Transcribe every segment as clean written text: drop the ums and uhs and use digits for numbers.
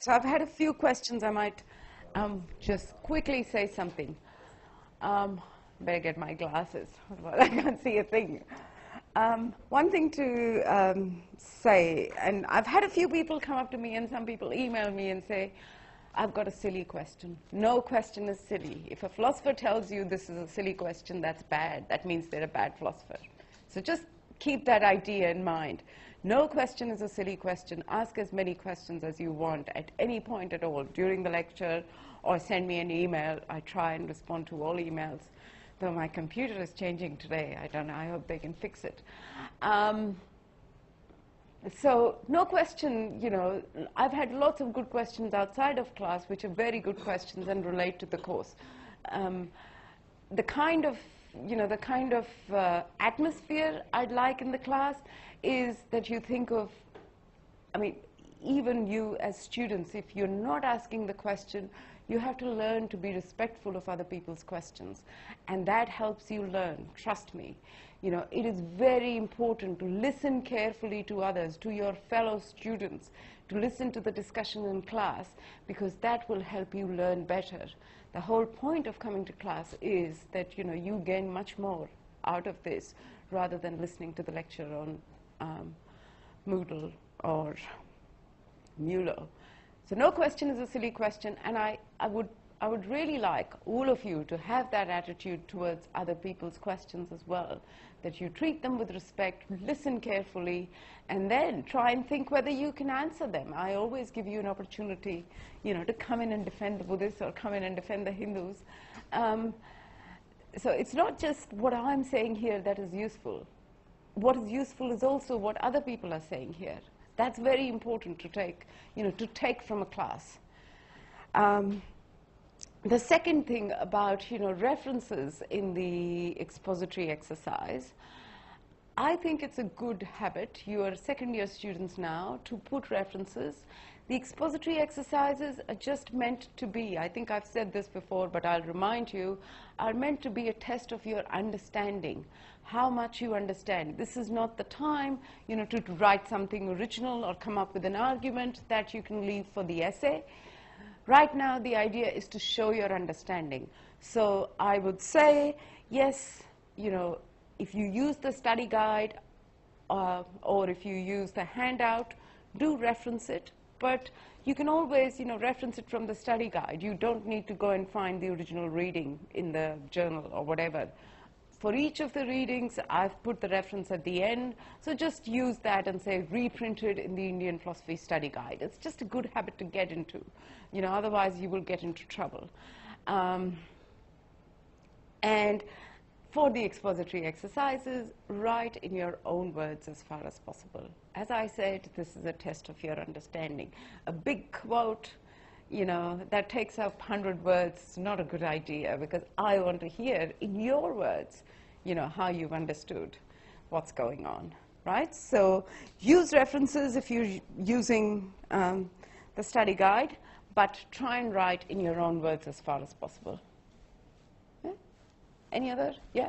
So I've had a few questions. I might just quickly say something. Better get my glasses. Well, I can't see a thing. One thing to say, and I've had a few people come up to me and some people email me and say, I've got a silly question. No question is silly. If a philosopher tells you this is a silly question, that's bad. That means they're a bad philosopher. So just keep that idea in mind. No question is a silly question. Ask as many questions as you want at any point at all during the lecture, or send me an email. I try and respond to all emails, though my computer is changing today. I don't know. I hope they can fix it. So no question, you know, I've had lots of good questions outside of class, which are very good questions and relate to the course. The kind of atmosphere I'd like in the class is that you think of, I mean, even you as students, if you're not asking the question, you have to learn to be respectful of other people's questions. And that helps you learn, trust me. You know, it is very important to listen carefully to others, to your fellow students, to listen to the discussion in class, because that will help you learn better. The whole point of coming to class is that, you know, you gain much more out of this rather than listening to the lecture on Moodle or Mueller. So no question is a silly question, and I would really like all of you to have that attitude towards other people's questions as well, that you treat them with respect, listen carefully, and then try and think whether you can answer them. I always give you an opportunity, you know, to come in and defend the Buddhists or come in and defend the Hindus. So it's not just what I'm saying here that is useful. What is useful is also what other people are saying here. That's very important to take, you know, to take from a class. The second thing about, you know, references in the expository exercise, I think it's a good habit. You are second-year students now to put references. The expository exercises are just meant to be, I think I've said this before, but I'll remind you, are meant to be a test of your understanding, how much you understand. This is not the time, you know, to write something original or come up with an argument that you can leave for the essay. Right now, the idea is to show your understanding. So I would say, yes, you know, if you use the study guide or if you use the handout, do reference it. But you can always, you know, reference it from the study guide. You don't need to go and find the original reading in the journal or whatever. For each of the readings, I've put the reference at the end. So just use that and say, reprinted in the Indian Philosophy Study Guide. It's just a good habit to get into. You know, otherwise you will get into trouble. And for the expository exercises, write in your own words as far as possible. As I said, this is a test of your understanding. A big quote, you know, that takes up 100 words is not a good idea, because I want to hear in your words, you know, how you've understood what's going on, right? So use references if you're using the study guide, but try and write in your own words as far as possible. Yeah? Any other? Yeah?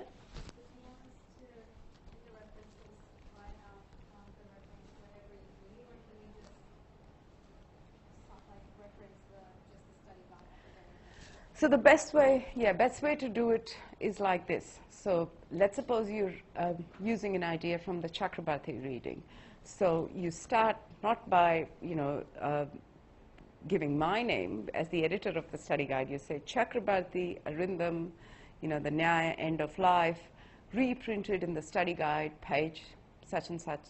So the best way to do it is like this. So let's suppose you're using an idea from the Chakrabarti reading. So you start not by, you know, giving my name as the editor of the study guide. You say Chakrabarti, Arindam, you know, the Nyaya, End of Life, reprinted in the study guide, page such and such,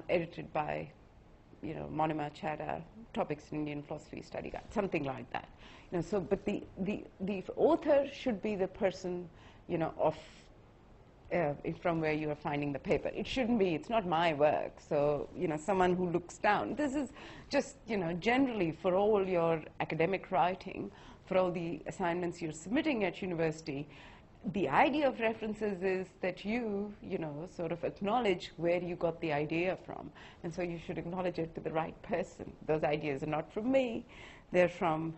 edited by, you know, Monimacharya, Topics in Indian Philosophy Study Guide, something like that. You know, so, but the author should be the person, you know, of from where you are finding the paper. It shouldn't be, it's not my work. So, you know, someone who looks down. This is just, you know, generally for all your academic writing, for all the assignments you're submitting at university, the idea of references is that you know, sort of acknowledge where you got the idea from. And so you should acknowledge it to the right person. Those ideas are not from me. They're from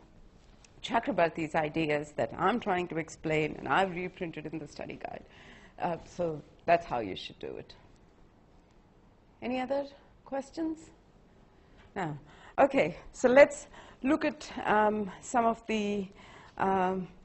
Chakrabarti's ideas that I'm trying to explain, and I've reprinted in the study guide. So that's how you should do it. Any other questions? Now, Okay, so let's look at some of the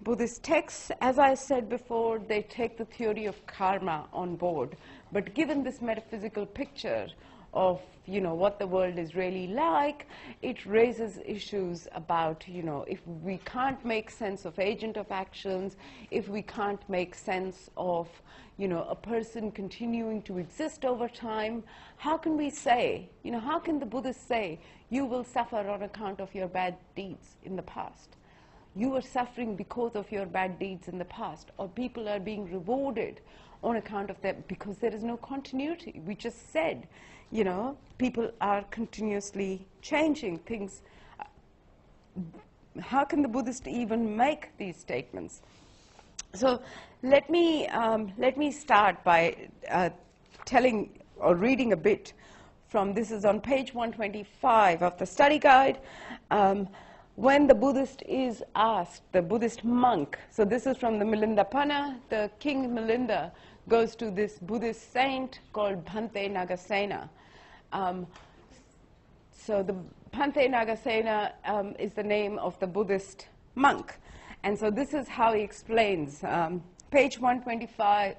Buddhist texts. As I said before, they take the theory of karma on board, but given this metaphysical picture of, you know, what the world is really like, it raises issues about, you know, if we can't make sense of agent of actions, if we can't make sense of, you know, a person continuing to exist over time, how can we say, you know, how can the Buddhists say, you will suffer on account of your bad deeds in the past? You are suffering because of your bad deeds in the past, or people are being rewarded on account of that, because there is no continuity. We just said, you know, people are continuously changing things. How can the Buddhist even make these statements? So let me start by telling or reading a bit from, this is on page 125 of the study guide. When the Buddhist is asked, the Buddhist monk, so this is from the Milindapanha, the King Milinda goes to this Buddhist saint called Bhante Nagasena. So the Bhante Nagasena is the name of the Buddhist monk. And so this is how he explains, page 125,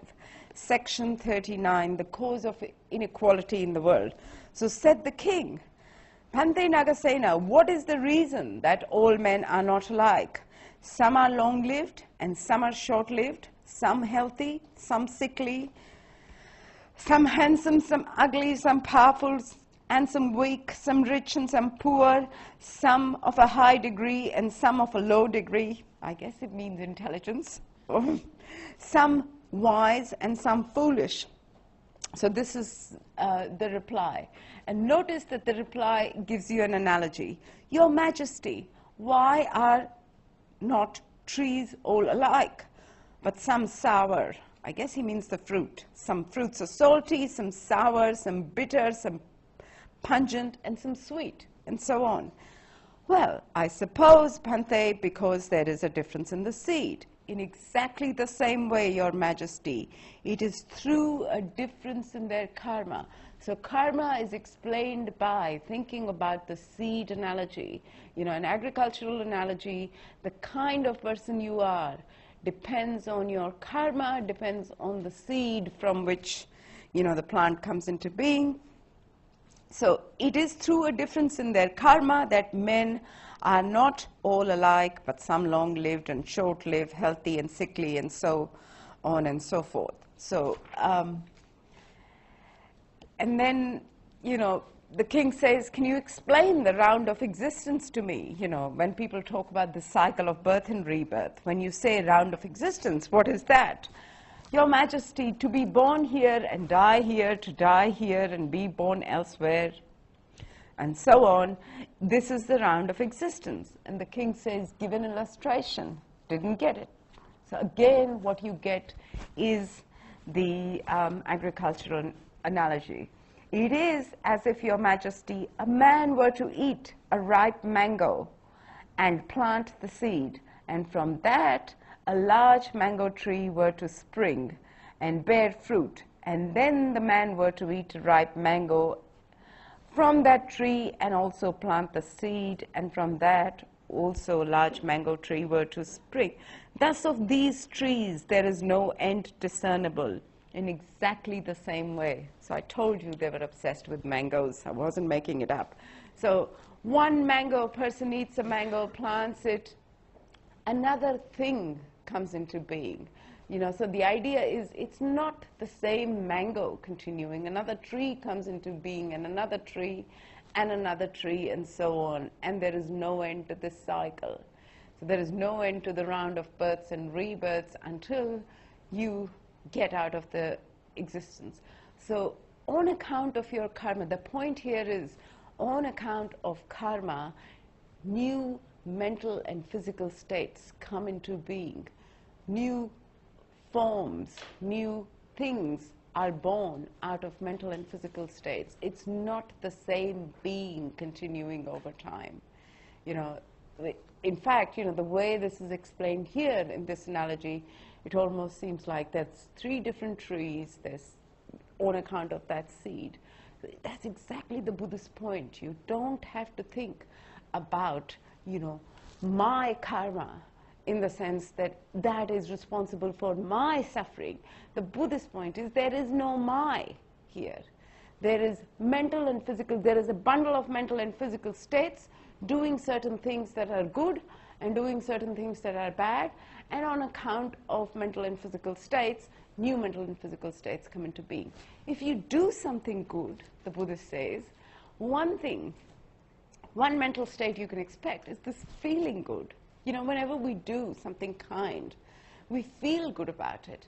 section 39, the cause of inequality in the world. So said the king, Bhante Nagasena, what is the reason that all men are not alike? Some are long-lived and some are short-lived, some healthy, some sickly, some handsome, some ugly, some powerful and some weak, some rich and some poor, some of a high degree and some of a low degree. I guess it means intelligence. Some wise and some foolish. So this is the reply. And notice that the reply gives you an analogy. Your Majesty, why are not trees all alike, but some sour? I guess he means the fruit. Some fruits are salty, some sour, some bitter, some pungent, and some sweet, and so on. Well, I suppose, Bhante, because there is a difference in the seed. In exactly the same way, Your Majesty, it is through a difference in their karma. So karma is explained by thinking about the seed analogy. You know, an agricultural analogy, the kind of person you are depends on your karma, depends on the seed from which, you know, the plant comes into being. So it is through a difference in their karma that men are not all alike, but some long-lived and short-lived, healthy and sickly, and so on and so forth. So, and then, you know, the king says, can you explain the round of existence to me? You know, when people talk about the cycle of birth and rebirth, when you say round of existence, what is that? Your Majesty, to be born here and die here, to die here and be born elsewhere, and so on, this is the round of existence. And the king says, give an illustration. Didn't get it. So again, what you get is the agricultural analogy. It is as if, Your Majesty, a man were to eat a ripe mango and plant the seed, and from that a large mango tree were to spring and bear fruit, and then the man were to eat a ripe mango from that tree and also plant the seed, and from that also a large mango tree were to spring. Thus of these trees there is no end discernible, in exactly the same way. So I told you they were obsessed with mangoes. I wasn't making it up. So one mango, person eats a mango, plants it, another thing comes into being. You know, so the idea is it's not the same mango continuing. Another tree comes into being, and another tree, and so on. And there is no end to this cycle. So there is no end to the round of births and rebirths until you get out of the existence. So on account of your karma, the point here is, on account of karma, new mental and physical states come into being. New forms, new things are born out of mental and physical states. It's not the same being continuing over time. You know, in fact, you know, the way this is explained here in this analogy, it almost seems like there's three different trees, there's on account of that seed. That's exactly the Buddhist point. You don't have to think about, my karma in the sense that that is responsible for my suffering. The Buddhist point is there is no my here. There is mental and physical, there is a bundle of mental and physical states doing certain things that are good and doing certain things that are bad, and on account of mental and physical states, new mental and physical states come into being. If you do something good, the Buddhist says, one mental state you can expect is this feeling good. Whenever we do something kind, we feel good about it.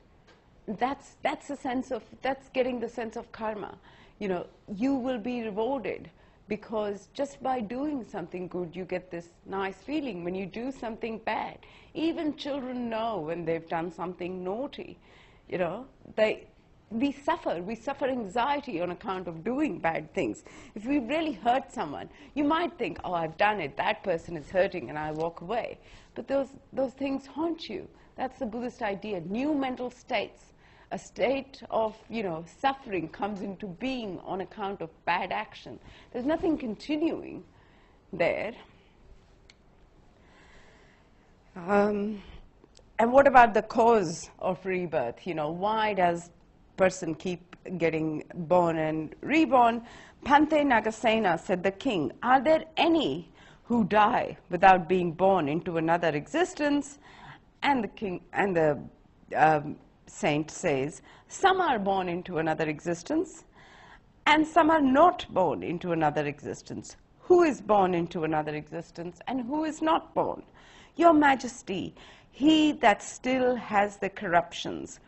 That's getting the sense of karma. You will be rewarded because just by doing something good, you get this nice feeling. When you do something bad, even children know when they've done something naughty. We suffer anxiety on account of doing bad things. If we really hurt someone, you might think, oh, I've done it, that person is hurting, and I walk away. But those things haunt you. That's the Buddhist idea. New mental states, a state of, suffering comes into being on account of bad action. There's nothing continuing there. And what about the cause of rebirth? Why does person keep getting born and reborn? Pante Nagasena, said the king, are there any who die without being born into another existence? And the king and the saint says, some are born into another existence and some are not born into another existence. Who is born into another existence and who is not born? Your Majesty, he that still has the corruptions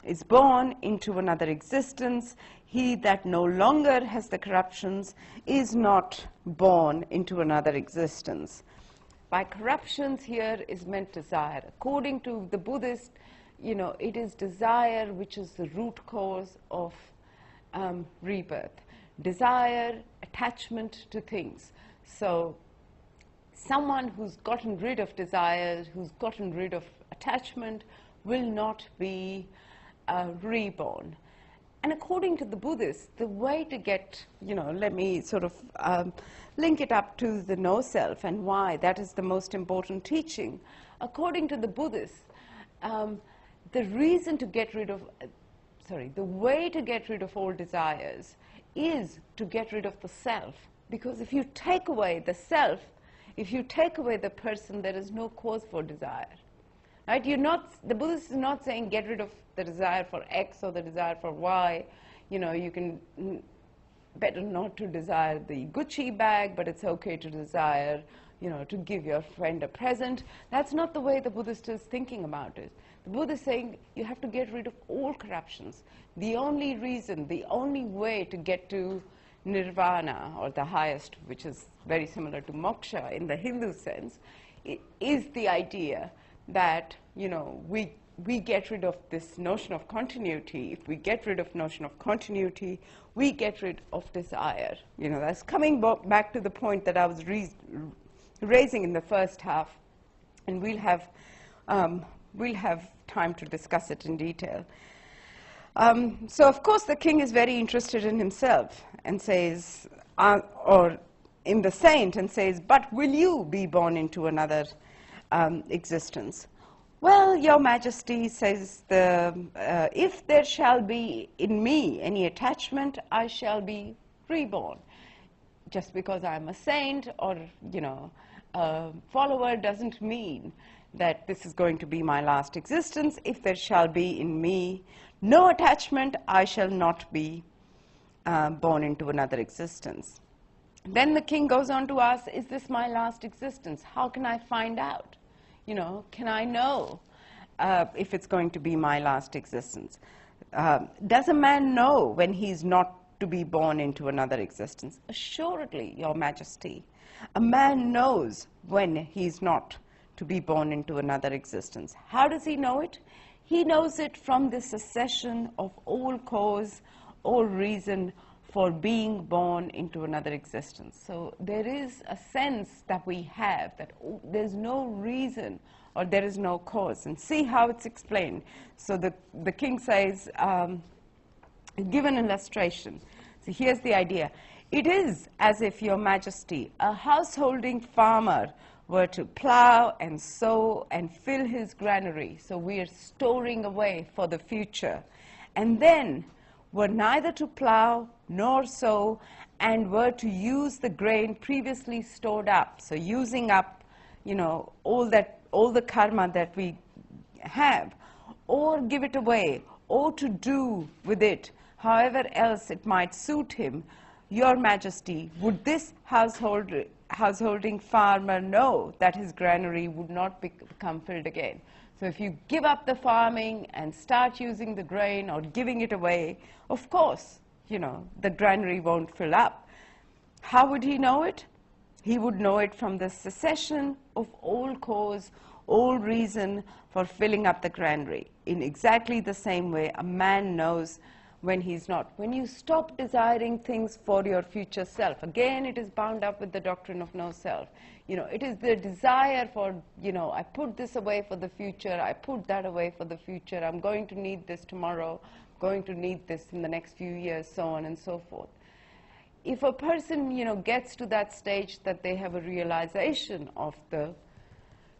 is born into another existence. He that no longer has the corruptions is not born into another existence. By corruptions here is meant desire. According to the Buddhist, it is desire which is the root cause of rebirth. Desire, attachment to things. So someone who's gotten rid of desire, who's gotten rid of attachment, will not be reborn. And according to the Buddhists, the way to get, let me sort of link it up to the no-self and why that is the most important teaching. According to the Buddhists, the reason to get rid of, the way to get rid of all desires is to get rid of the self. Because if you take away the self, if you take away the person, there is no cause for desire. Right? The Buddhist is not saying get rid of the desire for X or the desire for Y. You can better not to desire the Gucci bag, but it's okay to desire, to give your friend a present. That's not the way the Buddhist is thinking about it. The Buddhist is saying you have to get rid of all corruptions. The only reason, the only way to get to nirvana, or the highest, which is very similar to moksha in the Hindu sense, is the idea that, we get rid of this notion of continuity. If we get rid of notion of continuity, we get rid of desire. That's coming back to the point that I was raising in the first half, and we'll have time to discuss it in detail. So of course the king is very interested in himself and says, or in the saint, and says, but will you be born into another existence? Well, Your Majesty, says if there shall be in me any attachment, I shall be reborn. Just because I'm a saint or, a follower doesn't mean that this is going to be my last existence. If there shall be in me no attachment, I shall not be born into another existence. Then the king goes on to ask, is this my last existence? How can I find out? Can I know if it's going to be my last existence? Does a man know when he's not to be born into another existence? Assuredly, Your Majesty. A man knows when he's not to be born into another existence. How does he know it? He knows it from the cessation of all cause, all reason for being born into another existence. So there is a sense that we have that there's no reason or there is no cause. And see how it's explained. So the king says, give an illustration. So here's the idea. It is as if Your Majesty, a householding farmer, were to plow and sow and fill his granary. So we are storing away for the future. And then were neither to plow nor sow, and were to use the grain previously stored up. So using up, all the karma that we have, or give it away, or to do with it however else it might suit him. Your Majesty, would this householding farmer know that his granary would not become filled again? So if you give up the farming and start using the grain or giving it away, of course, the granary won't fill up. How would he know it? He would know it from the cessation of all cause, all reason for filling up the granary. In exactly the same way, a man knows when he's not. When you stop desiring things for your future self, again, it is bound up with the doctrine of no self. It is the desire for, I put this away for the future, I put that away for the future, I'm going to need this tomorrow, going to need this in the next few years, so on and so forth. If a person, gets to that stage that they have a realization of the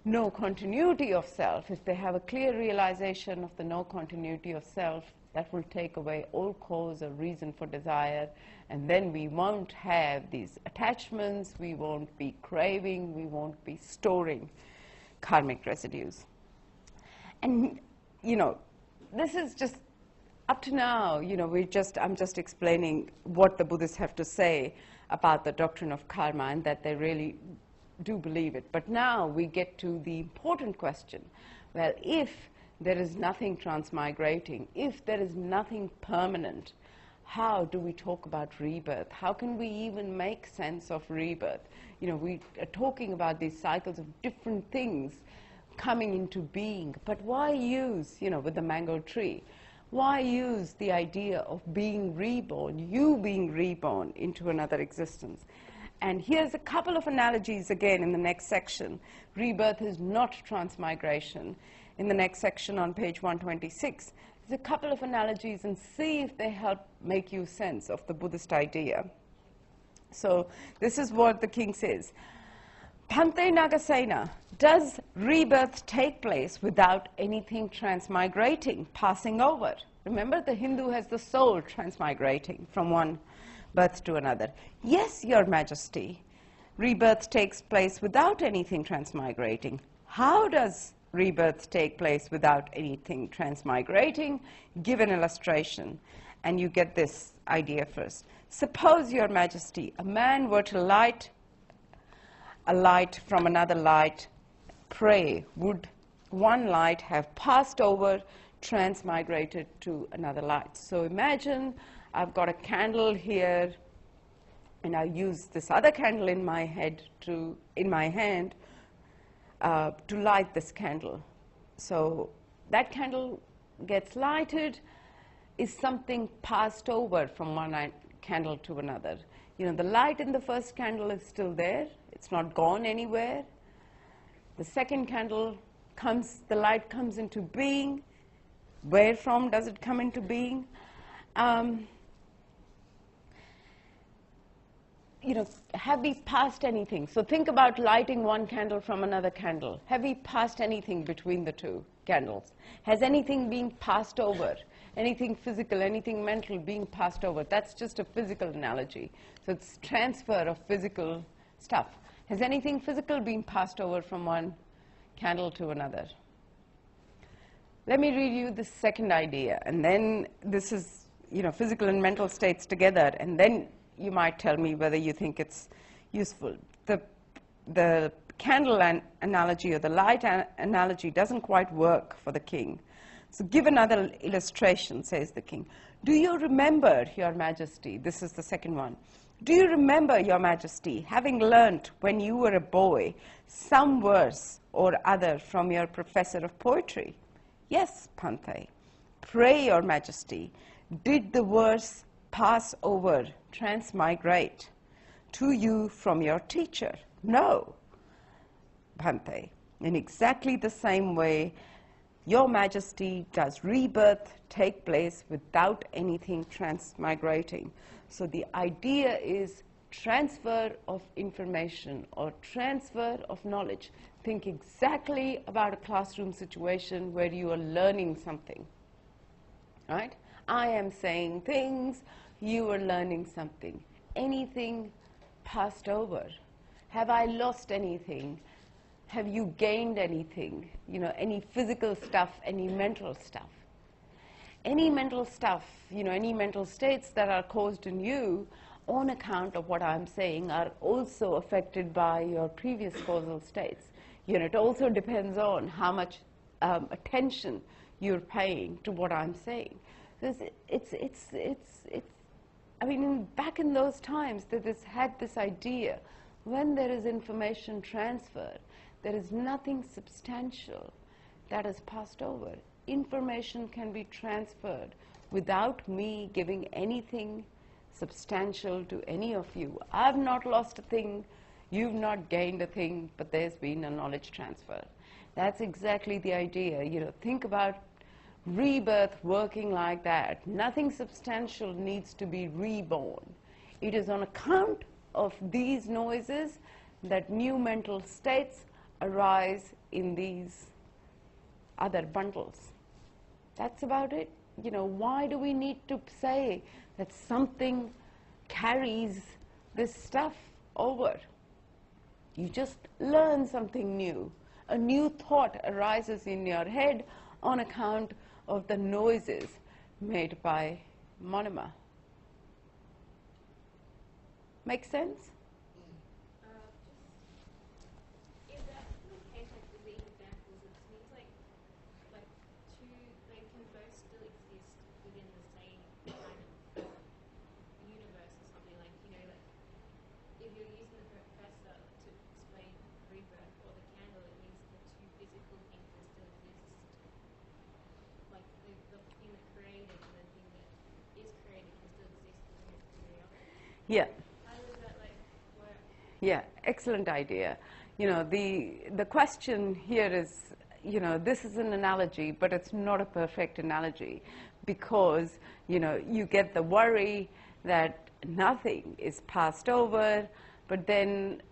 no continuity of self, if they have a clear realization of the no continuity of self, that will take away all cause or reason for desire, and then we won't have these attachments, we won't be craving, we won't be storing karmic residues. And, this is just, up to now, I'm just explaining what the Buddhists have to say about the doctrine of karma, and that they really do believe it. But now we get to the important question. Well, if there is nothing transmigrating, if there is nothing permanent, how do we talk about rebirth? How can we even make sense of rebirth? We are talking about these cycles of different things coming into being, but why use, with the mango tree, why use the idea of being reborn, you being reborn into another existence? And here's a couple of analogies again in the next section. Rebirth is not transmigration. In the next section on page 126, there's a couple of analogies, and see if they help make you sense of the Buddhist idea. So this is what the king says. Bhante Nagasena, does rebirth take place without anything transmigrating, passing over? Remember, the Hindu has the soul transmigrating from one birth to another. Yes, Your Majesty, rebirth takes place without anything transmigrating. How does rebirth take place without anything transmigrating? Give an illustration, and you get this idea first. Suppose, Your Majesty, a man were to light a light from another light. Pray, would one light have passed over, transmigrated to another light? So imagine I've got a candle here, and I use this other candle in my hand to light this candle. So that candle gets lighted. Is something passed over from one candle to another? The light in the first candle is still there. It's not gone anywhere. The second candle the light comes into being. Where from does it come into being? Have we passed anything? So think about lighting one candle from another candle. Have we passed anything between the two candles? Has anything been passed over? Anything physical, anything mental being passed over? That's just a physical analogy. So it's transfer of physical stuff. Has anything physical been passed over from one candle to another? Let me read you the second idea, and then this is, physical and mental states together, and then you might tell me whether you think it's useful. The candle analogy or the light analogy doesn't quite work for the king. So give another illustration, says the king. Do you remember, Your Majesty, this is the second one, do you remember, Your Majesty, having learnt when you were a boy some verse or other from your professor of poetry? Yes, Bhante. Pray, Your Majesty, did the verse pass over, transmigrate to you from your teacher? No, Bhante. In exactly the same way, Your Majesty, does rebirth take place without anything transmigrating? So the idea is transfer of information or transfer of knowledge. Think exactly about a classroom situation where you are learning something, right? I am saying things, you are learning something. Anything passed over? Have I lost anything? Have you gained anything? You know, any physical stuff, any mental stuff? Any mental stuff, you know, any mental states that are caused in you on account of what I'm saying are also affected by your previous causal states. You know, it also depends on how much attention you're paying to what I'm saying. I mean, back in those times, that this had this idea, when there is information transfer, there is nothing substantial that is passed over. Information can be transferred without me giving anything substantial to any of you. I've not lost a thing, you've not gained a thing, but there's been a knowledge transfer. That's exactly the idea. You know, think about rebirth working like that. Nothing substantial needs to be reborn. It is on account of these noises that new mental states arise in these other bundles. That's about it. You know, why do we need to say that something carries this stuff over? You just learn something new. A new thought arises in your head on account of the noises made by monomer. Make sense? Is that the case, like with these examples, it seems like two, they can both still exist within the same kind of universe or something, like, you know, like if you're using the professor to explain rebirth or the candle, it means the two physical things that still exist, like the thing that created and the thing that is created can still exist within its materiality. Yeah. How does that like work? Yeah, excellent idea. You know, the question here is, you know, this is an analogy, but it's not a perfect analogy because, you know, you get the worry that nothing is passed over, but then,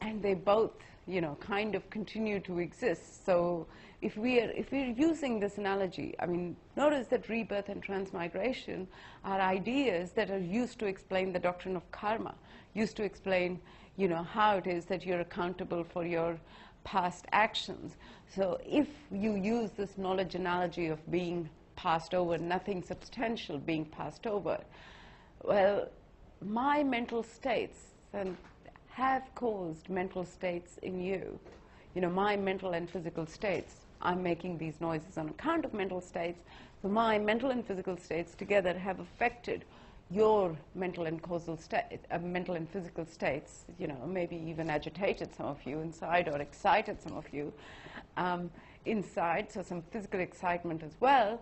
and they both, you know, kind of continue to exist. So if we're using this analogy, I mean, notice that rebirth and transmigration are ideas that are used to explain the doctrine of karma, used to explain, you know, how it is that you're accountable for your past actions. So if you use this knowledge analogy of being passed over, nothing substantial being passed over, well, my mental states and have caused mental states in you. You know, my mental and physical states, I'm making these noises on account of mental states. So my mental and physical states together have affected your mental and causal state, mental and physical states, you know, maybe even agitated some of you inside or excited some of you inside, so some physical excitement as well.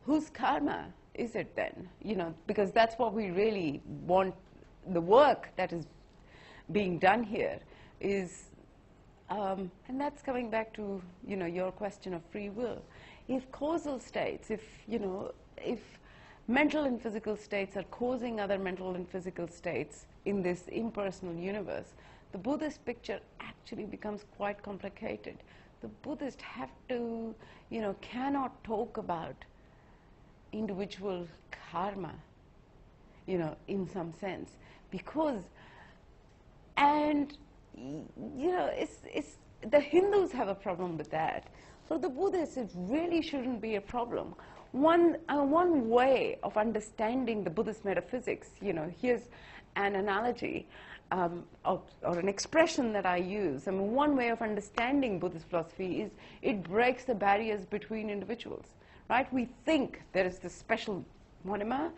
Whose karma is it then? You know, because that's what we really want. The work that is being done here is, and that's coming back to, you know, your question of free will. If causal states, if, you know, if mental and physical states are causing other mental and physical states in this impersonal universe, the Buddhist picture actually becomes quite complicated. The Buddhists have to, you know, cannot talk about individual karma, you know, in some sense, because, and, you know, it's the Hindus have a problem with that. For the Buddhists, it really shouldn't be a problem. One way of understanding the Buddhist metaphysics, you know, here's an analogy or an expression that I use. I mean, one way of understanding Buddhist philosophy is it breaks the barriers between individuals, right? We think there is this special monomer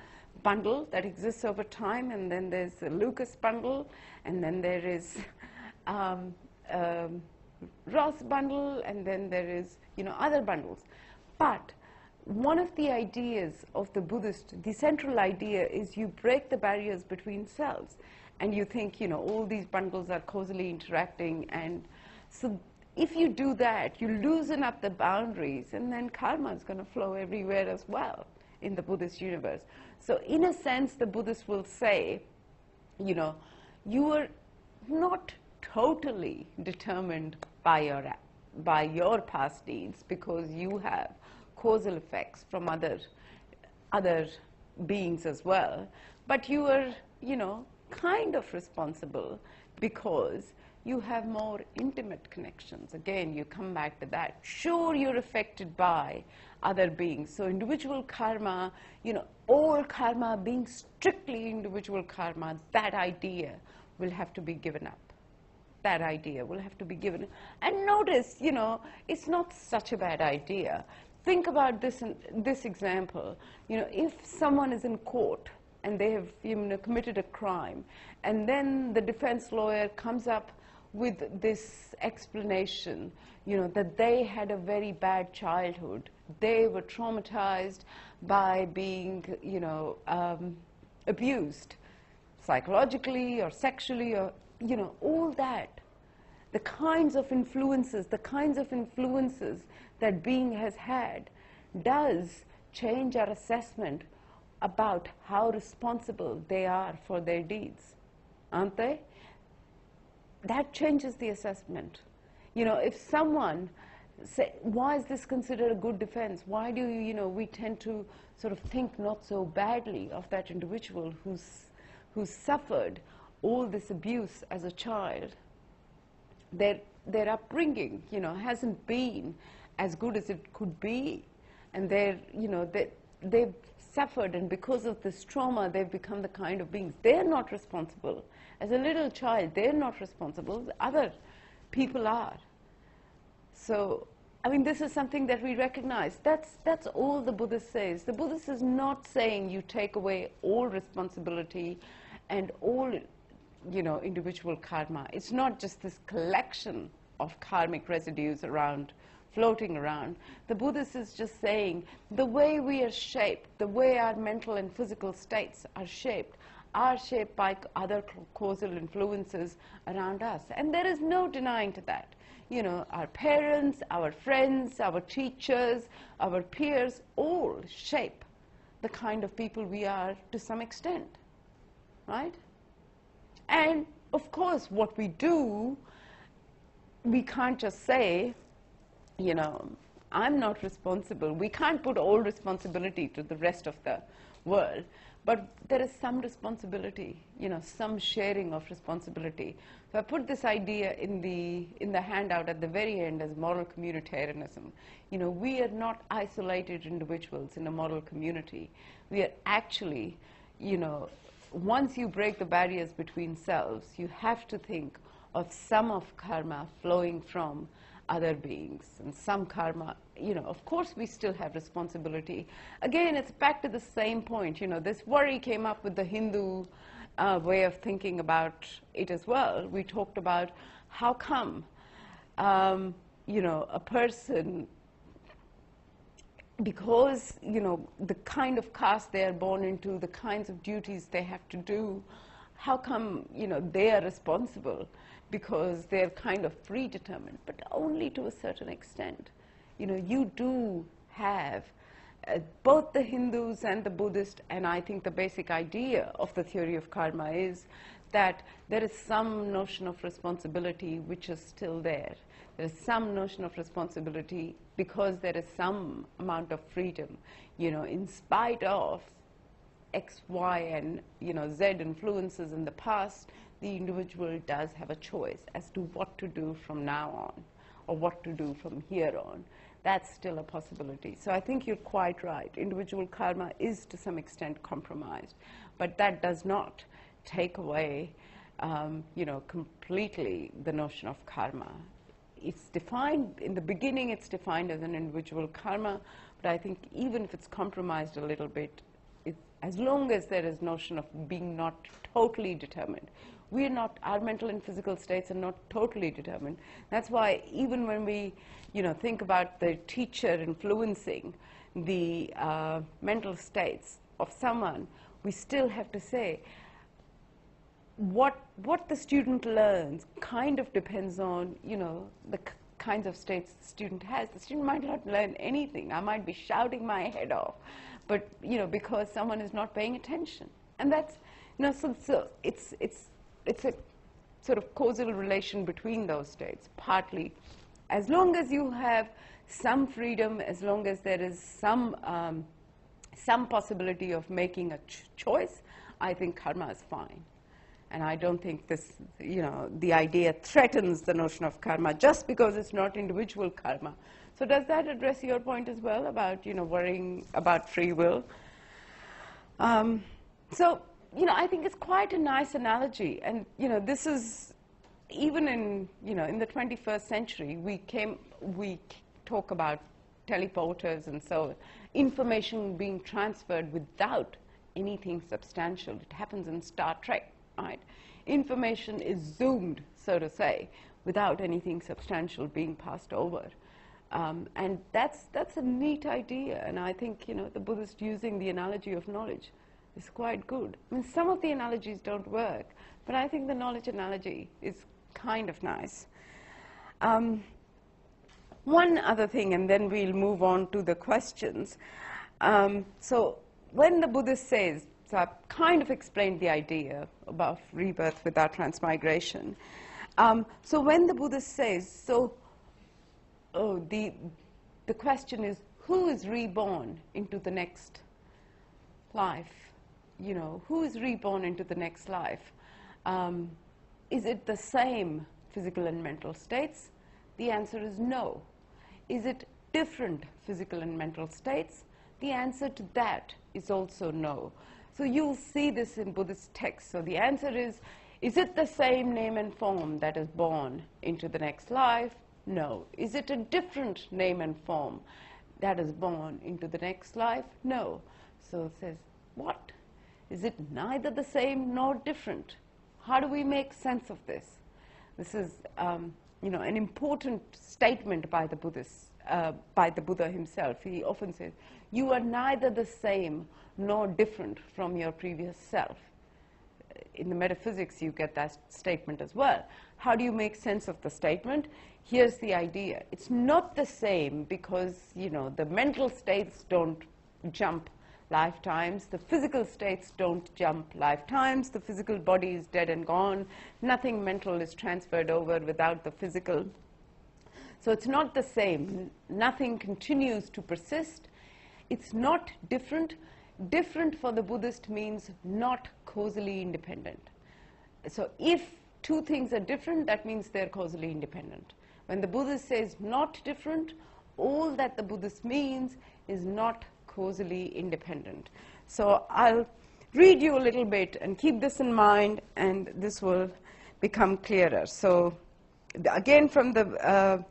bundle that exists over time, and then there's a Lucas bundle, and then there is Ross bundle, and then there is, you know, other bundles. But one of the ideas of the Buddhist, the central idea is you break the barriers between selves, and you think, you know, all these bundles are causally interacting, and so if you do that, you loosen up the boundaries, and then karma is going to flow everywhere as well in the Buddhist universe. So in a sense, the Buddhists will say, you know, you are not totally determined by your past deeds, because you have causal effects from other beings as well, but you are, you know, kind of responsible because you have more intimate connections. Again, you come back to that. Sure, you're affected by other beings. So individual karma, you know, all karma being strictly individual karma, that idea will have to be given up. That idea will have to be given. And notice, you know, it's not such a bad idea. Think about this example. You know, if someone is in court and they have, you know, committed a crime, and then the defense lawyer comes up with this explanation, you know, that they had a very bad childhood. They were traumatized by being, you know, abused psychologically or sexually, or, you know, all that. The kinds of influences that being has had does change our assessment about how responsible they are for their deeds, aren't they? That changes the assessment. You know, if someone say, why is this considered a good defense? Why do you, you know, we tend to sort of think not so badly of that individual who's suffered all this abuse as a child? Their upbringing, you know, hasn't been as good as it could be, and you know, they've suffered, and because of this trauma, they've become the kind of beings. They're not responsible. As a little child, they're not responsible. Other people are. So, I mean, this is something that we recognize. That's all the Buddhist says. The Buddhist is not saying you take away all responsibility and all, you know, individual karma. It's not just this collection of karmic residues around, floating around. The Buddhist is just saying the way we are shaped, the way our mental and physical states are shaped by other causal influences around us. And there is no denying to that. You know, our parents, our friends, our teachers, our peers all shape the kind of people we are to some extent, right? And of course, what we do, we can't just say, you know, I'm not responsible. We can't put all responsibility to the rest of the world. But there is some responsibility, you know, some sharing of responsibility. So I put this idea in the handout at the very end as moral communitarianism. You know, we are not isolated individuals in a moral community. We are actually, you know, once you break the barriers between selves, you have to think of some of karma flowing from other beings, and some karma, you know, of course we still have responsibility. Again, it's back to the same point, you know, this worry came up with the Hindu way of thinking about it as well. We talked about how come, you know, a person, because, you know, the kind of caste they are born into, the kinds of duties they have to do, how come, you know, they are responsible? Because they're kind of predetermined, but only to a certain extent. You know, you do have both the Hindus and the Buddhists, and I think the basic idea of the theory of karma is that there is some notion of responsibility which is still there. There is some notion of responsibility because there is some amount of freedom, you know, in spite of X, Y, and, you know, Z influences in the past. The individual does have a choice as to what to do from now on, or what to do from here on. That's still a possibility. So I think you're quite right. Individual karma is to some extent compromised, but that does not take away, you know, completely the notion of karma. It's defined, in the beginning it's defined as an individual karma, but I think even if it's compromised a little bit, as long as there is notion of being not totally determined. We are not, our mental and physical states are not totally determined. That's why even when we, you know, think about the teacher influencing the mental states of someone, we still have to say what the student learns kind of depends on, you know, kinds of states the student has. The student might not learn anything. I might be shouting my head off, but because someone is not paying attention. And that's, so it's a sort of causal relation between those states, partly. As long as you have some freedom, as long as there is some possibility of making a choice, I think karma is fine. And I don't think this, the idea threatens the notion of karma just because it's not individual karma. So does that address your point as well about, worrying about free will? So, I think it's quite a nice analogy. And, this is, even in, in the 21st century, we talk about teleporters and so on, information being transferred without anything substantial. It happens in Star Trek. Right. Information is zoomed, so to say, without anything substantial being passed over. And that's a neat idea. And I think, the Buddhist using the analogy of knowledge is quite good. I mean, some of the analogies don't work, but I think the knowledge analogy is kind of nice. One other thing, and then we'll move on to the questions. So when the Buddhist says, so I've kind of explained the idea about rebirth without transmigration. So when the Buddhist says, the question is, who is reborn into the next life? Who is reborn into the next life? Is it the same physical and mental states? The answer is no. Is it different physical and mental states? The answer to that is also no. So you'll see this in Buddhist texts. So the answer is it the same name and form that is born into the next life? No. Is it a different name and form that is born into the next life? No. So it says, what? Is it neither the same nor different? How do we make sense of this? This is, an important statement by the Buddhists, by the Buddha himself. He often says, you are neither the same nor different from your previous self. In the metaphysics, you get that statement as well. How do you make sense of the statement? Here's the idea. It's not the same because, the mental states don't jump lifetimes. The physical states don't jump lifetimes. The physical body is dead and gone. Nothing mental is transferred over without the physical. So it's not the same. Nothing continues to persist. It's not different. Different for the Buddhist means not causally independent. So if two things are different, that means they're causally independent. When the Buddhist says not different, all that the Buddhist means is not causally independent. So I'll read you a little bit and keep this in mind, and this will become clearer. So again from the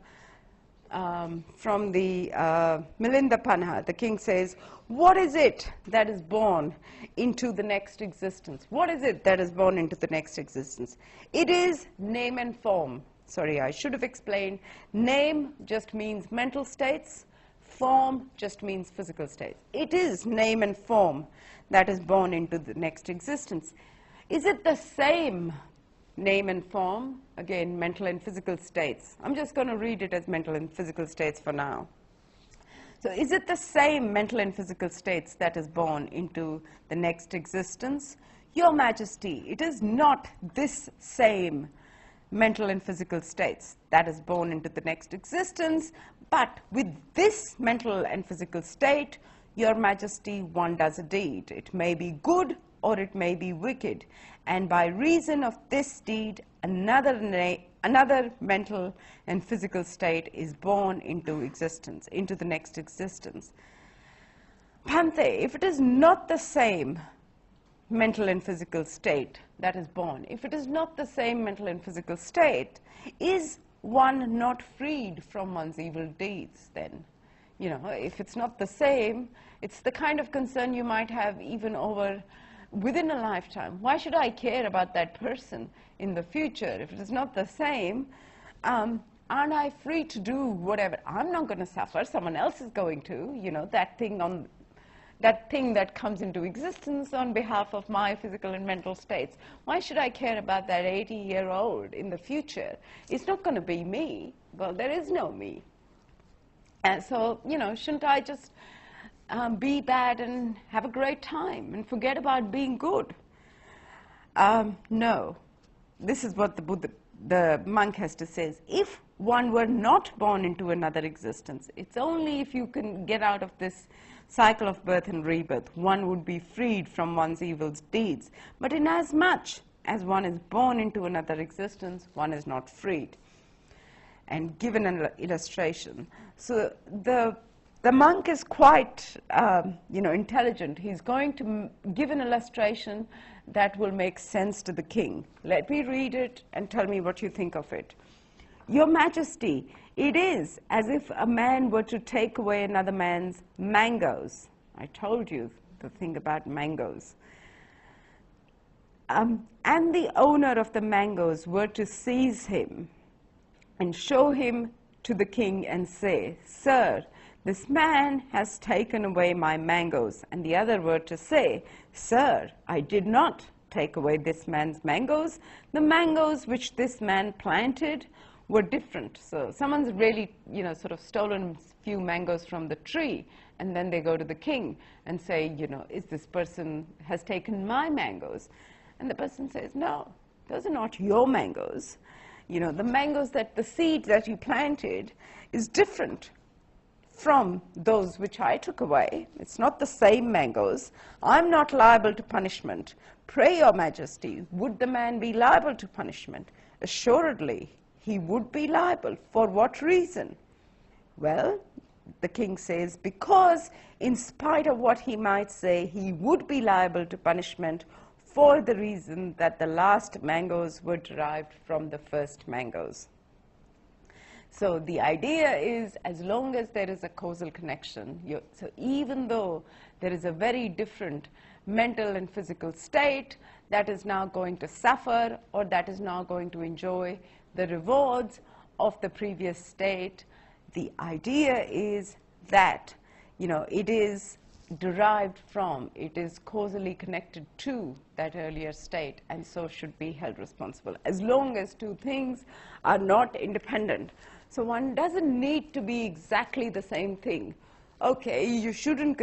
Milinda Panha, the king says, what is it that is born into the next existence? What is it that is born into the next existence? It is name and form. Sorry, I should have explained. Name just means mental states. Form just means physical states. It is name and form that is born into the next existence. Is it the same name and form? Again, mental and physical states. I'm just going to read it as mental and physical states for now. So is it the same mental and physical states that is born into the next existence? Your Majesty, it is not this same mental and physical states that is born into the next existence, but with this mental and physical state, Your Majesty, one does a deed. It may be good or it may be wicked, and by reason of this deed, another mental and physical state is born into existence, into the next existence. Pante, if it is not the same mental and physical state that is born, if it is not the same mental and physical state, is one not freed from one's evil deeds then? If it's not the same, it's the kind of concern you might have even over within a lifetime. Why should I care about that person in the future? If it is not the same, aren't I free to do whatever? I'm not going to suffer. Someone else is going to. That thing that comes into existence on behalf of my physical and mental states. Why should I care about that 80-year-old in the future? It's not going to be me. Well, there is no me. And so, shouldn't I just be bad and have a great time and forget about being good? No. This is what the monk has to say. If one were not born into another existence, it's only if you can get out of this cycle of birth and rebirth, one would be freed from one's evil deeds. But inasmuch as one is born into another existence, one is not freed. And given an illustration. So the monk is quite, intelligent. He's going to give an illustration that will make sense to the king. Let me read it and tell me what you think of it. Your Majesty, it is as if a man were to take away another man's mangoes. I told you the thing about mangoes. And the owner of the mangoes were to seize him and show him to the king and say, Sir, this man has taken away my mangoes. And the other were to say, Sir, I did not take away this man's mangoes. The mangoes which this man planted were different. So someone's really, sort of stolen a few mangoes from the tree, and then they go to the king and say, is this person has taken my mangoes? And the person says, no, those are not your mangoes. The mangoes the seeds that you planted is different from those which I took away. It's not the same mangoes. I'm not liable to punishment. Pray, Your Majesty, would the man be liable to punishment? Assuredly, he would be liable. For what reason? Well, the king says, because in spite of what he might say, he would be liable to punishment for the reason that the last mangoes were derived from the first mangoes. So the idea is, as long as there is a causal connection, so even though there is a very different mental and physical state that is now going to suffer or that is now going to enjoy the rewards of the previous state, the idea is that, it is derived from, it is causally connected to that earlier state, and so should be held responsible, as long as two things are not independent. So one doesn't need to be exactly the same thing. Okay, you shouldn't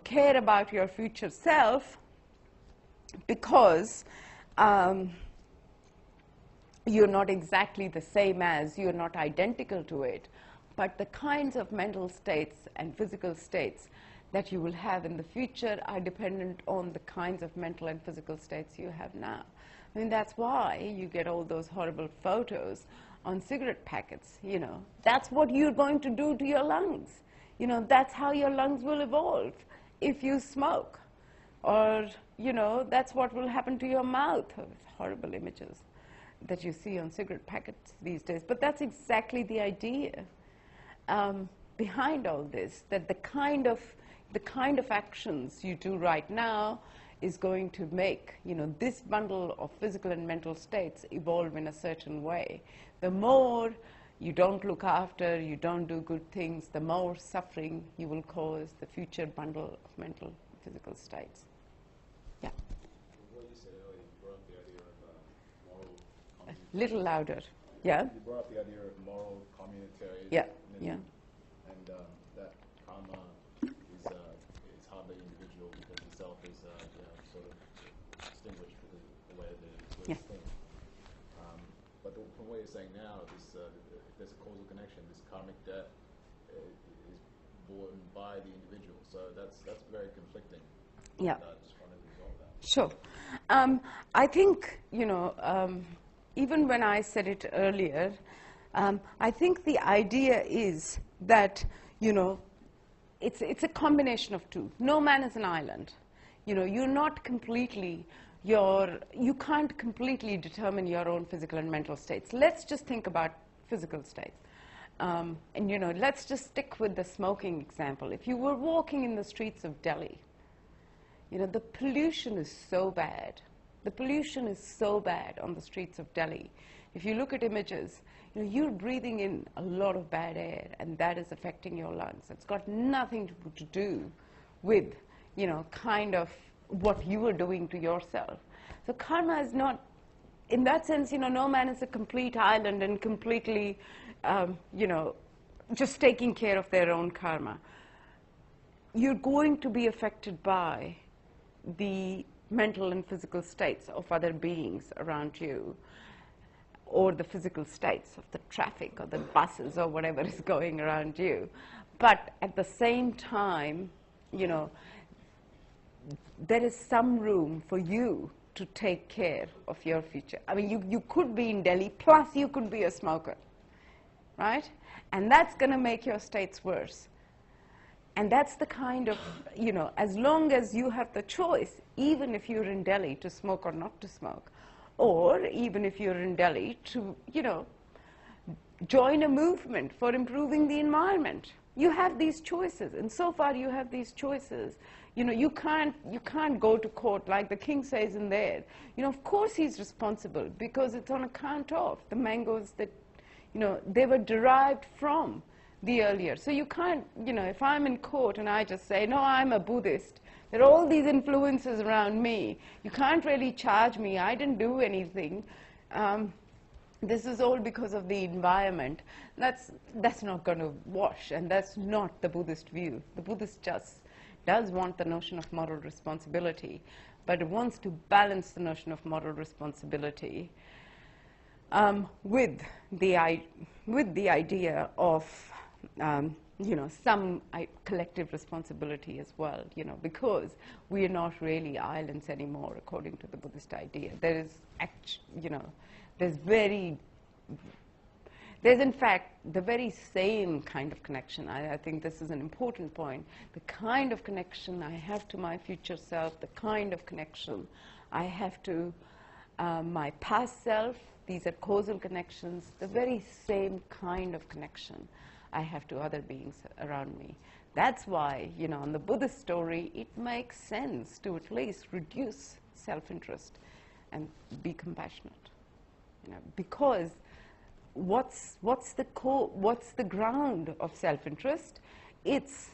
care about your future self because you're not exactly the same as, you're not identical to it. But the kinds of mental states and physical states that you will have in the future are dependent on the kinds of mental and physical states you have now. I mean, that's why you get all those horrible photos on cigarette packets, That's what you're going to do to your lungs. That's how your lungs will evolve if you smoke. Or, that's what will happen to your mouth. Horrible images that you see on cigarette packets these days. But that's exactly the idea. Behind all this, that the kind of actions you do right now is going to make, this bundle of physical and mental states evolve in a certain way. The more you don't look after, you don't do good things, the more suffering you will cause the future bundle of mental and physical states. Yeah. What you said earlier, you brought up the idea of moral community. A little louder. Yeah? You brought up the idea of moral communitarianism. Yeah. Yeah. And that karma is hardly individual because the self is sort of distinguished because of the way that it is things. But from what you're saying now, if there's a causal connection, this karmic debt is borne by the individual. So that's very conflicting. Yeah. And I just wanted to resolve that. Sure. I think, even when I said it earlier, I think the idea is that, it's a combination of two. No man is an island. You're not completely, you can't completely determine your own physical and mental states. Let's just think about physical states. And, let's just stick with the smoking example. If you were walking in the streets of Delhi, the pollution is so bad. The pollution is so bad on the streets of Delhi. If you look at images, you're breathing in a lot of bad air, and that is affecting your lungs. It's got nothing to do with, kind of what you are doing to yourself. So karma is not in that sense, no man is a complete island and completely, just taking care of their own karma. You're going to be affected by the mental and physical states of other beings around you, or the physical states of the traffic or the buses or whatever is going around you. But at the same time, there is some room for you to take care of your future. I mean, you could be in Delhi, plus you could be a smoker, right? And that's going to make your states worse. And that's the kind of, as long as you have the choice, even if you're in Delhi to smoke or not to smoke, or even if you're in Delhi to, join a movement for improving the environment. You have these choices, and so far you have these choices. You can't go to court like the king says in there. Of course he's responsible because it's on account of the mangoes that, they were derived from the earlier. So you can't, if I'm in court and I just say, no, I'm a Buddhist, there are all these influences around me. You can't really charge me. I didn't do anything. This is all because of the environment. That's not going to wash, and that's not the Buddhist view. The Buddhist just does want the notion of moral responsibility, but it wants to balance the notion of moral responsibility with the idea of some collective responsibility as well, because we are not really islands anymore, according to the Buddhist idea. There is, there's in fact the very same kind of connection. I think this is an important point. The kind of connection I have to my future self, the kind of connection I have to my past self, these are causal connections, the very same kind of connection I have to other beings around me. That's why, in the Buddhist story, it makes sense to at least reduce self-interest and be compassionate. Because what's the ground of self-interest? It's,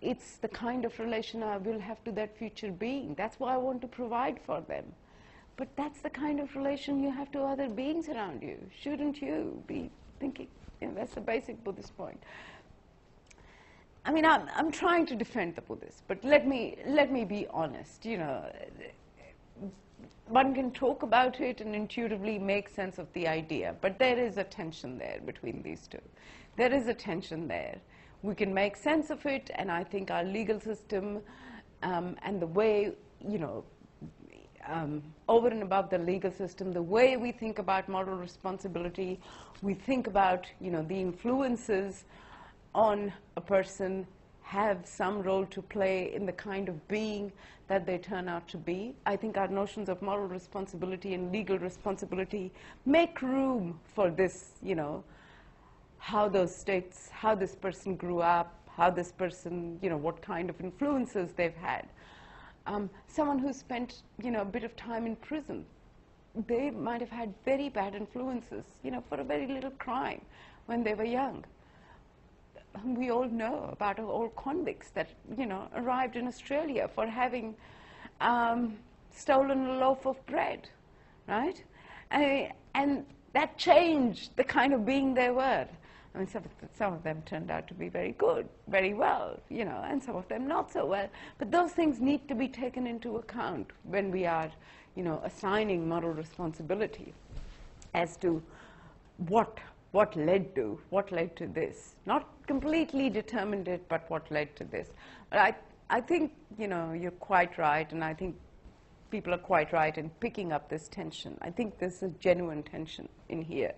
it's the kind of relation I will have to that future being. That's why I want to provide for them. But that's the kind of relation you have to other beings around you. Shouldn't you be thinking? That's the basic Buddhist point. I mean, I'm trying to defend the Buddhists, but let me be honest. One can talk about it and intuitively make sense of the idea, but there is a tension there between these two. There is a tension there. We can make sense of it, and I think our legal system and the way, over and above the legal system, the way we think about moral responsibility, we think about, the influences on a person have some role to play in the kind of being that they turn out to be. I think our notions of moral responsibility and legal responsibility make room for this, how those states, how this person grew up, how this person, what kind of influences they've had. Someone who spent, a bit of time in prison, they might have had very bad influences, for a very little crime when they were young. We all know about all convicts that, arrived in Australia for having stolen a loaf of bread, right? And that changed the kind of being they were. I mean, some of them turned out to be very good, very well, and some of them not so well. But those things need to be taken into account when we are, assigning moral responsibility as to what led to this. Not completely determined it, but what led to this. But I think, you're quite right, and I think people are quite right in picking up this tension. I think there's a genuine tension in here.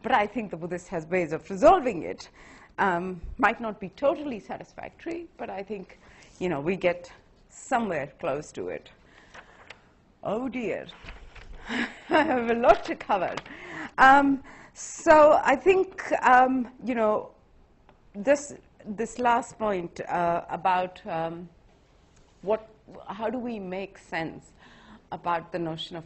But I think the Buddhist has ways of resolving it. Might not be totally satisfactory, but I think, we get somewhere close to it. Oh dear, I have a lot to cover. So I think, this last point about how do we make sense about the notion of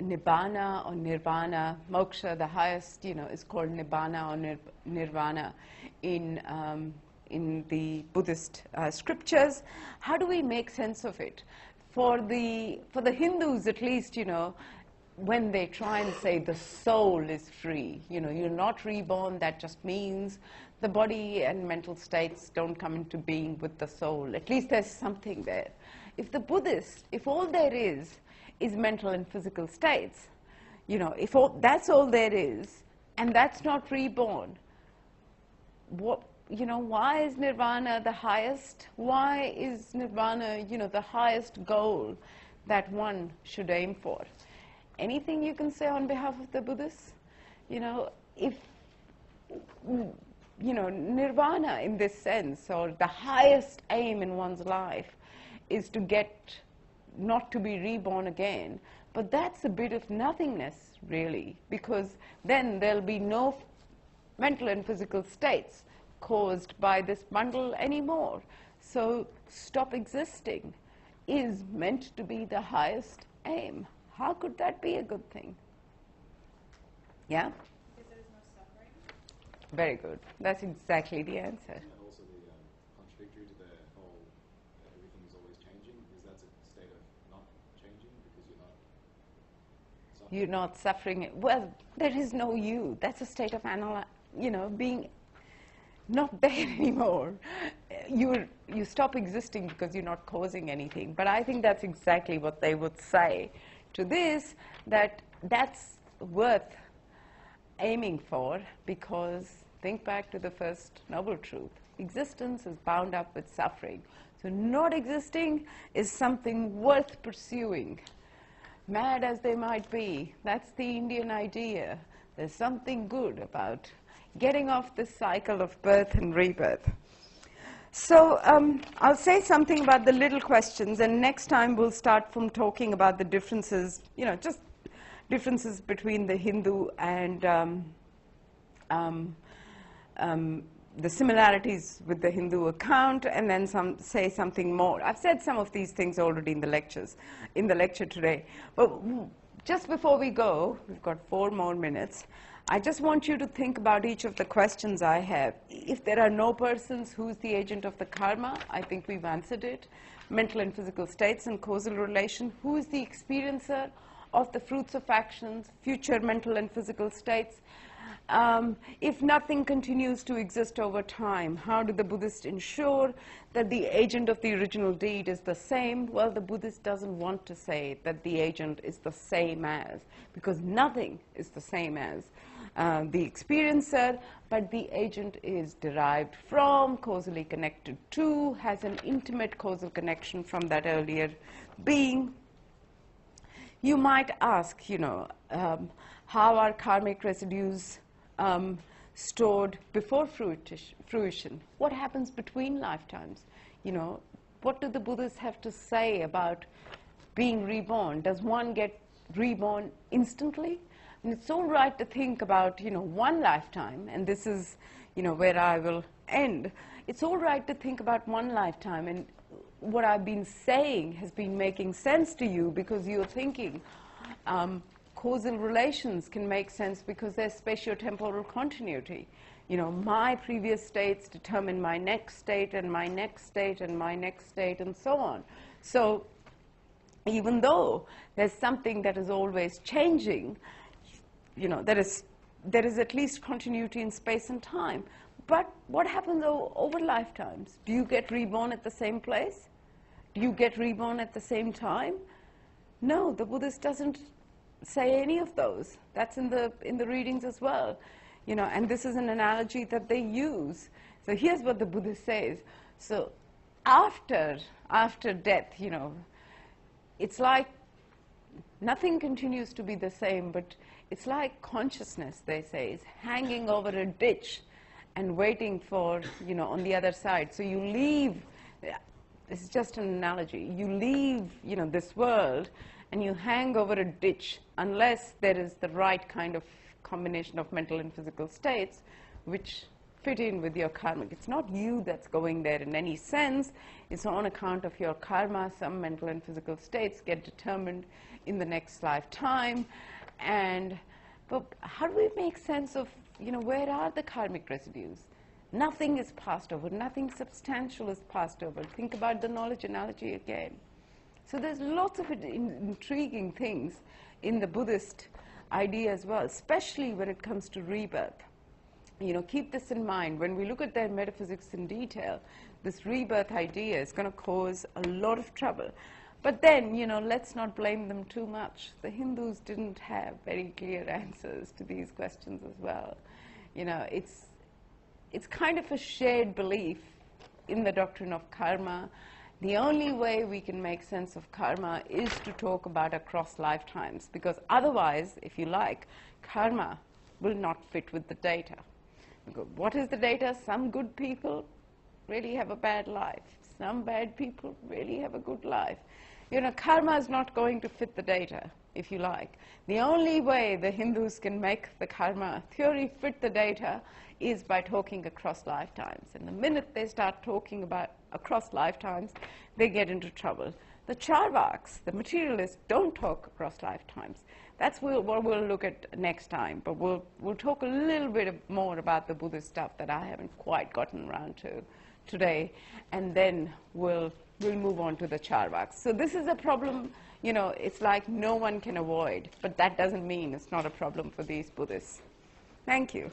nibbana or nirvana, moksha, the highest, is called nibbana or nirvana in the Buddhist scriptures. How do we make sense of it? for the Hindus at least, you know, when they try and say the soul is free, you know, you're not reborn, that just means the body and mental states don't come into being with the soul. At least there's something there. If the Buddhist, if all there is mental and physical states, you know, if that's all there is, and that's not reborn, what, you know, why is nirvana the highest? Why is nirvana, you know, the highest goal that one should aim for? Anything you can say on behalf of the Buddhists? You know, if, you know, nirvana in this sense, or the highest aim in one's life, is to get, not to be reborn again. But that's a bit of nothingness, really, because then there'll be no mental and physical states caused by this bundle anymore. So stop existing is meant to be the highest aim. How could that be a good thing? Yeah? Because there's no suffering. Very good. That's exactly the answer. And also the contradictory to the whole everything is always changing, because that's a state of not changing because you're not suffering. You're not suffering. Well, there is no you. That's a state of you know, being not there anymore. You stop existing because you're not causing anything. But I think that's exactly what they would say to this, that's worth aiming for, because think back to the first noble truth. Existence is bound up with suffering. So not existing is something worth pursuing. Mad as they might be, that's the Indian idea. There's something good about getting off this cycle of birth and rebirth. So I'll say something about the little questions, and next time we'll start from talking about the differences, you know, just differences between the Hindu and the similarities with the Hindu account, and then say something more. I've said some of these things already in the lecture today. But just before we go, we've got 4 more minutes, I just want you to think about each of the questions I have. If there are no persons, who's the agent of the karma? I think we've answered it. Mental and physical states and causal relation. Who is the experiencer of the fruits of actions, future mental and physical states? If nothing continues to exist over time, how do the Buddhists ensure that the agent of the original deed is the same? Well, the Buddhist doesn't want to say that the agent is the same as, because nothing is the same as the experiencer, but the agent is derived from, causally connected to, has an intimate causal connection from that earlier being. You might ask, you know, how are karmic residues stored before fruition? What happens between lifetimes? You know, what do the Buddhists have to say about being reborn? Does one get reborn instantly? And it's all right to think about, you know, one lifetime, and this is, you know, where I will end. It's all right to think about one lifetime, and what I've been saying has been making sense to you because you're thinking causal relations can make sense because there's spatiotemporal continuity. You know, my previous states determine my next state and my next state and my next state and so on. So even though there's something that is always changing, you know, there is at least continuity in space and time. But what happens over lifetimes? Do you get reborn at the same place? Do you get reborn at the same time? No, the Buddhist doesn't say any of those. That's in the readings as well. You know, and this is an analogy that they use. So here's what the Buddhist says. So after death, you know, it's like nothing continues to be the same, but it's like consciousness, they say, is hanging over a ditch and waiting for, you know, on the other side. So you leave, this is just an analogy, you leave, you know, this world and you hang over a ditch unless there is the right kind of combination of mental and physical states which fit in with your karma. It's not you that's going there in any sense. It's on account of your karma. Some mental and physical states get determined in the next lifetime. But how do we make sense of, you know, where are the karmic residues? Nothing is passed over. Nothing substantial is passed over. Think about the knowledge analogy again. So there's lots of intriguing things in the Buddhist idea as well, especially when it comes to rebirth. You know, keep this in mind. When we look at their metaphysics in detail, this rebirth idea is going to cause a lot of trouble. But then, you know, let's not blame them too much. The Hindus didn't have very clear answers to these questions as well. You know, it's kind of a shared belief in the doctrine of karma. The only way we can make sense of karma is to talk about across lifetimes, because otherwise, if you like, karma will not fit with the data. Because what is the data? Some good people really have a bad life. Some bad people really have a good life. You know, karma is not going to fit the data, if you like. The only way the Hindus can make the karma theory fit the data is by talking across lifetimes. And the minute they start talking about across lifetimes, they get into trouble. The Charvaks, the materialists, don't talk across lifetimes. That's what we'll look at next time. But we'll talk a little bit more about the Buddhist stuff that I haven't quite gotten around to today. And then we'll move on to the Charvaks. So this is a problem, you know, it's like no one can avoid. But that doesn't mean it's not a problem for these Buddhists. Thank you.